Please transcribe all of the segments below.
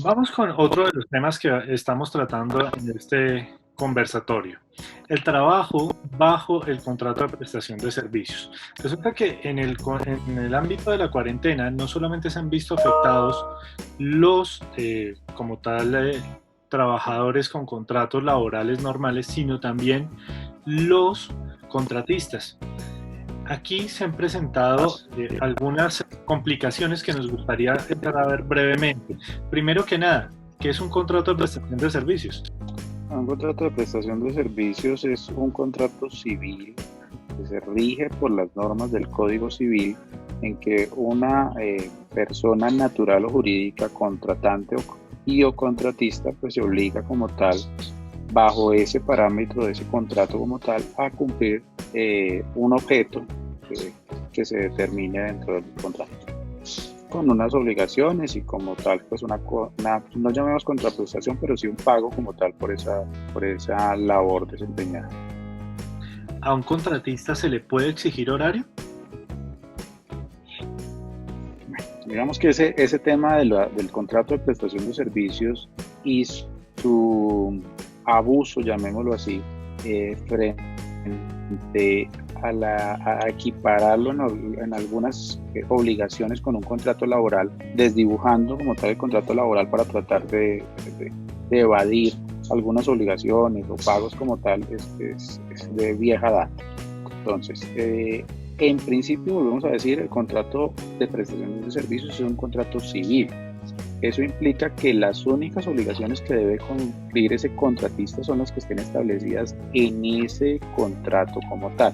Vamos con otro de los temas que estamos tratando en este conversatorio. El trabajo bajo el contrato de prestación de servicios. Resulta que en el ámbito de la cuarentena no solamente se han visto afectados los, como tal, trabajadores con contratos laborales normales, sino también los contratistas. Aquí se han presentado algunas complicaciones que nos gustaría entrar a ver brevemente. Primero que nada, ¿qué es un contrato de prestación de servicios? Un contrato de prestación de servicios es un contrato civil que se rige por las normas del Código Civil en que una persona natural o jurídica, contratante o contratista, pues se obliga como tal, bajo ese parámetro de ese contrato como tal, a cumplir un objeto que, que se determine dentro del contrato con unas obligaciones y como tal, pues no llamemos contraprestación, pero sí un pago como tal por esa labor desempeñada. ¿A un contratista se le puede exigir horario? Digamos que ese tema del contrato de prestación de servicios y su abuso, llamémoslo así, frente a equipararlo en algunas obligaciones con un contrato laboral, desdibujando como tal el contrato laboral para tratar de evadir algunas obligaciones o pagos como tal, es de vieja data. Entonces, en principio, volvemos a decir, el contrato de prestación de servicios es un contrato civil. Eso implica que las únicas obligaciones que debe cumplir ese contratista son las que estén establecidas en ese contrato como tal.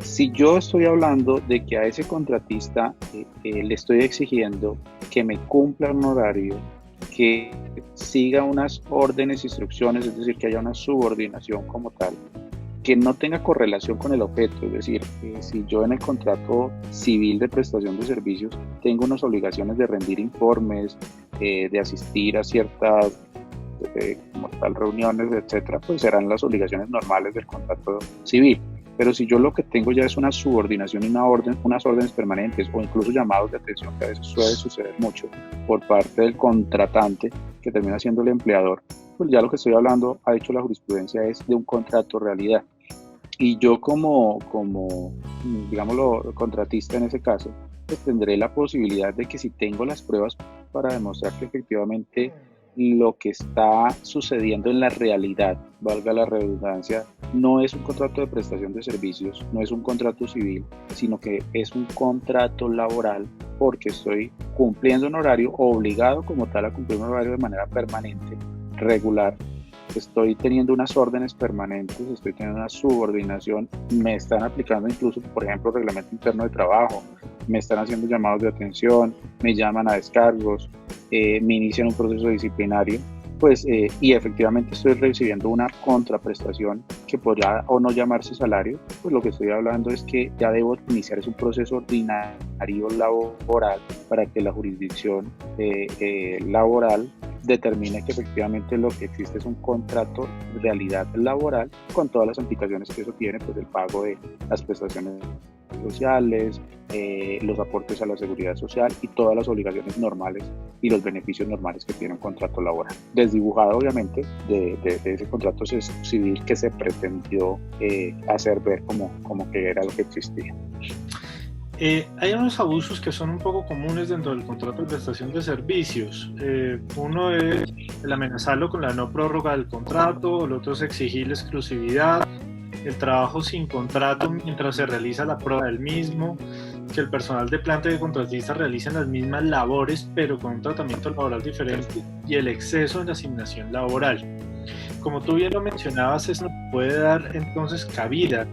Si yo estoy hablando de que a ese contratista le estoy exigiendo que me cumpla un horario, que siga unas órdenes, instrucciones, es decir, que haya una subordinación como tal, que no tenga correlación con el objeto, es decir, si yo en el contrato civil de prestación de servicios tengo unas obligaciones de rendir informes, de asistir a ciertas como tal reuniones, etcétera, pues serán las obligaciones normales del contrato civil. Pero si yo lo que tengo ya es una subordinación y unas órdenes permanentes o incluso llamados de atención, que a veces suele suceder mucho por parte del contratante que termina siendo el empleador, pues ya lo que estoy hablando, ha dicho la jurisprudencia, es de un contrato realidad. Y yo como digámoslo, contratista en ese caso, pues tendré la posibilidad de que si tengo las pruebas para demostrar que efectivamente lo que está sucediendo en la realidad, valga la redundancia, no es un contrato de prestación de servicios, no es un contrato civil, sino que es un contrato laboral porque estoy cumpliendo un horario, obligado como tal a cumplir un horario de manera permanente, regular, estoy teniendo unas órdenes permanentes, estoy teniendo una subordinación, me están aplicando incluso, por ejemplo, reglamento interno de trabajo, me están haciendo llamados de atención, me llaman a descargos, me inician un proceso disciplinario, pues, y efectivamente estoy recibiendo una contraprestación que podría o no llamarse salario, pues lo que estoy hablando es que ya debo iniciar es un proceso ordinario laboral para que la jurisdicción laboral determine que efectivamente lo que existe es un contrato de realidad laboral con todas las implicaciones que eso tiene, pues el pago de las prestaciones sociales, los aportes a la seguridad social y todas las obligaciones normales y los beneficios normales que tiene un contrato laboral. Desdibujado obviamente de ese contrato civil que se pretendió hacer ver como que era lo que existía. Hay unos abusos que son un poco comunes dentro del contrato de prestación de servicios. Uno es el amenazarlo con la no prórroga del contrato, el otro es exigir la exclusividad, el trabajo sin contrato mientras se realiza la prueba del mismo, que el personal de planta y de contratista realicen las mismas labores pero con un tratamiento laboral diferente y el exceso en la asignación laboral. Como tú bien lo mencionabas, eso puede dar entonces cabida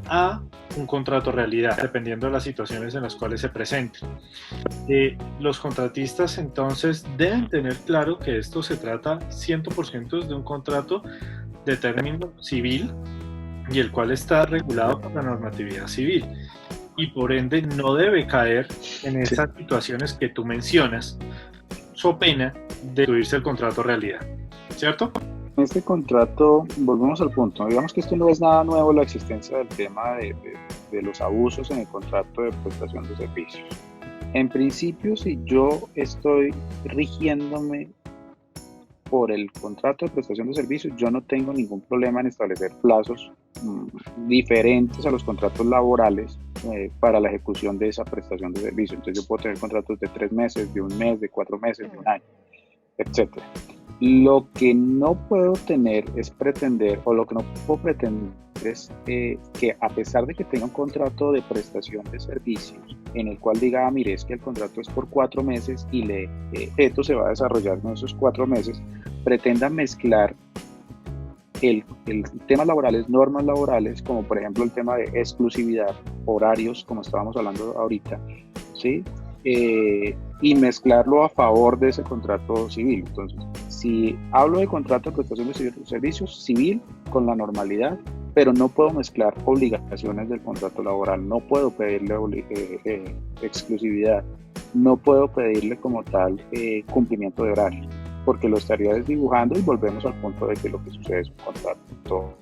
a un contrato realidad, dependiendo de las situaciones en las cuales se presenten. Los contratistas entonces deben tener claro que esto se trata 100% de un contrato de término civil y el cual está regulado por la normatividad civil y por ende no debe caer en Sí. esas situaciones que tú mencionas, so pena de subirse el contrato realidad, ¿cierto? Este contrato, volvemos al punto, digamos que esto no es nada nuevo, la existencia del tema de los abusos en el contrato de prestación de servicios. En principio, si yo estoy rigiéndome por el contrato de prestación de servicios, yo no tengo ningún problema en establecer plazos diferentes a los contratos laborales para la ejecución de esa prestación de servicios. Entonces yo puedo tener contratos de 3 meses, de 1 mes, de 4 meses, de 1 año, etcétera. Lo que no puedo tener es pretender, o lo que no puedo pretender es que a pesar de que tenga un contrato de prestación de servicios en el cual diga, mire, es que el contrato es por 4 meses y esto se va a desarrollar en esos 4 meses, pretenda mezclar el temas laborales, normas laborales, como por ejemplo el tema de exclusividad, horarios, como estábamos hablando ahorita, ¿sí? Y mezclarlo a favor de ese contrato civil. Entonces, si hablo de contrato de prestación de servicios civil con la normalidad, pero no puedo mezclar obligaciones del contrato laboral, no puedo pedirle exclusividad, no puedo pedirle como tal cumplimiento de horario, porque lo estaría desdibujando y volvemos al punto de que lo que sucede es un contrato,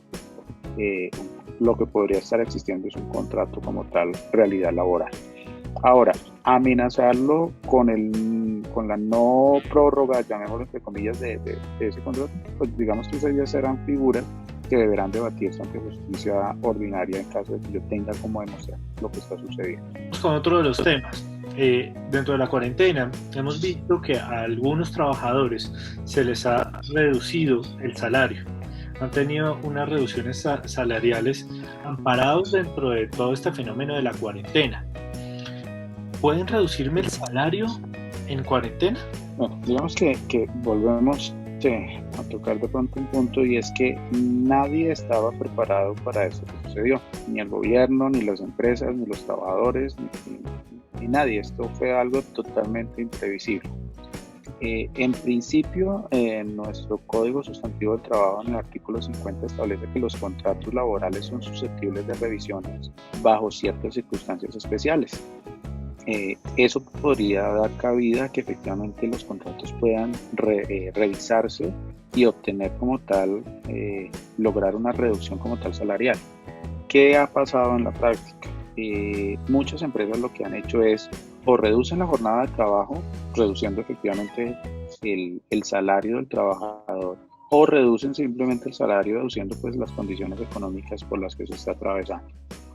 lo que podría estar existiendo es un contrato como tal, realidad laboral. Ahora, amenazarlo con la no prórroga, llamémoslo entre comillas, de ese contrato, pues digamos que esas ya serán figuras que deberán debatirse ante justicia ordinaria en caso de que yo tenga como demostrar lo que está sucediendo. Con otro de los temas, dentro de la cuarentena hemos visto que a algunos trabajadores se les ha reducido el salario, han tenido unas reducciones salariales amparados dentro de todo este fenómeno de la cuarentena. ¿Pueden reducirme el salario en cuarentena? Bueno, digamos que volvemos a tocar de pronto un punto, y es que nadie estaba preparado para eso que sucedió, ni el gobierno, ni las empresas, ni los trabajadores, ni nadie. Esto fue algo totalmente imprevisible. En principio, nuestro Código Sustantivo del Trabajo, en el artículo 50, establece que los contratos laborales son susceptibles de revisiones bajo ciertas circunstancias especiales. Eso podría dar cabida a que efectivamente los contratos puedan revisarse y obtener como tal, lograr una reducción como tal salarial. ¿Qué ha pasado en la práctica? Muchas empresas lo que han hecho es o reducen la jornada de trabajo, reduciendo efectivamente el salario del trabajador, o reducen simplemente el salario, reduciendo pues las condiciones económicas por las que se está atravesando.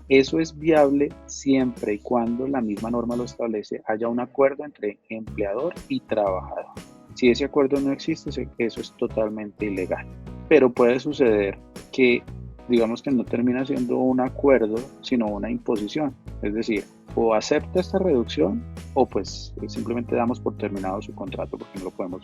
Eso es viable siempre y cuando la misma norma lo establece, haya un acuerdo entre empleador y trabajador. Si ese acuerdo no existe, eso es totalmente ilegal. Pero puede suceder que, digamos que no termina siendo un acuerdo, sino una imposición. Es decir, o acepta esta reducción o pues simplemente damos por terminado su contrato porque no lo podemos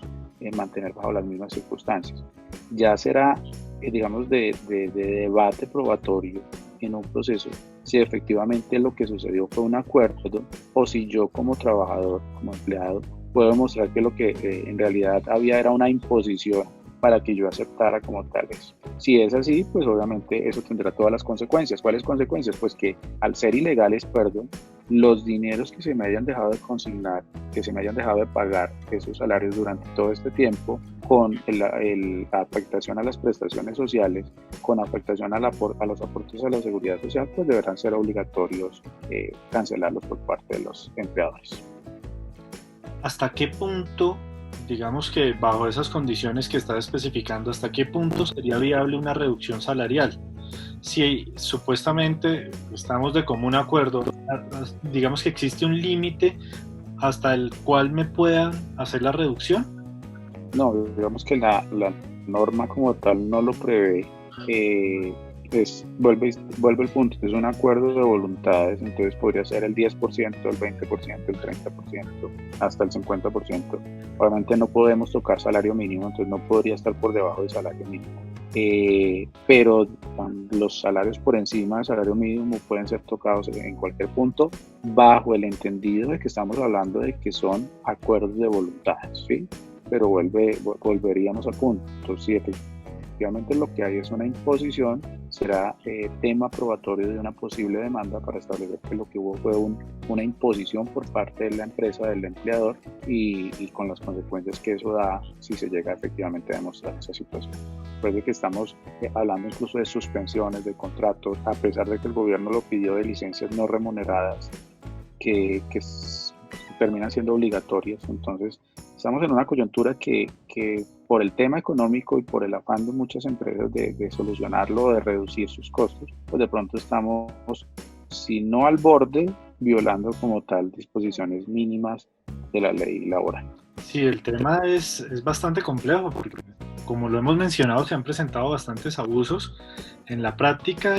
mantener bajo las mismas circunstancias. Ya será, digamos, de debate probatorio en un proceso si efectivamente lo que sucedió fue un acuerdo o si yo como trabajador, como empleado, puedo demostrar que lo que en realidad había era una imposición para que yo aceptara como tal eso. Si es así, pues obviamente eso tendrá todas las consecuencias. ¿Cuáles consecuencias? Pues que al ser ilegales, los dineros que se me hayan dejado de consignar, que se me hayan dejado de pagar esos salarios durante todo este tiempo, con la afectación a las prestaciones sociales, con afectación a los aportes a la seguridad social, pues deberán ser obligatorios cancelarlos por parte de los empleadores. ¿Hasta qué punto, digamos que bajo esas condiciones que está especificando, hasta qué punto sería viable una reducción salarial? Si supuestamente estamos de común acuerdo, digamos que existe un límite hasta el cual me puedan hacer la reducción. No, digamos que la norma como tal no lo prevé. Vuelve el punto, es un acuerdo de voluntades, entonces podría ser el 10%, el 20%, el 30%, hasta el 50%. Obviamente no podemos tocar salario mínimo, entonces no podría estar por debajo del salario mínimo. Pero los salarios por encima del salario mínimo pueden ser tocados en cualquier punto, bajo el entendido de que estamos hablando de que son acuerdos de voluntades, ¿sí? Pero volveríamos al punto. Entonces, si efectivamente lo que hay es una imposición, será tema probatorio de una posible demanda para establecer que lo que hubo fue una imposición por parte de la empresa, del empleador, y con las consecuencias que eso da si se llega efectivamente a demostrar esa situación. Después de que estamos hablando incluso de suspensiones de contratos, a pesar de que el gobierno lo pidió, de licencias no remuneradas, que terminan siendo obligatorias. Entonces, estamos en una coyuntura que por el tema económico y por el afán de muchas empresas de solucionarlo, de reducir sus costos, pues de pronto estamos, si no al borde, violando como tal disposiciones mínimas de la ley laboral. Sí, el tema es bastante complejo porque, como lo hemos mencionado, se han presentado bastantes abusos en la práctica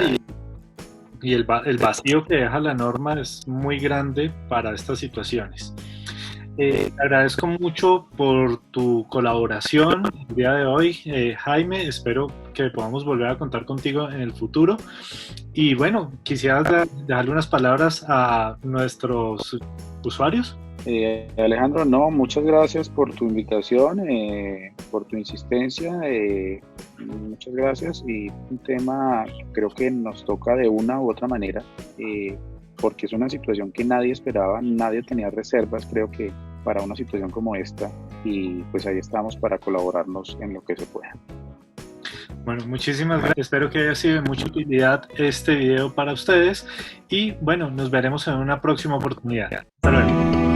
y el vacío que deja la norma es muy grande para estas situaciones. Te agradezco mucho por tu colaboración el día de hoy, Jaime. Espero que podamos volver a contar contigo en el futuro. Y bueno, quisiera dejarle unas palabras a nuestros usuarios. Alejandro, no, muchas gracias por tu invitación, por tu insistencia, muchas gracias. Y un tema creo que nos toca de una u otra manera, porque es una situación que nadie esperaba, nadie tenía reservas, creo que para una situación como esta, y pues ahí estamos para colaborarnos en lo que se pueda. Bueno, muchísimas gracias. Espero que haya sido de mucha utilidad este video para ustedes y bueno, nos veremos en una próxima oportunidad. Hasta luego.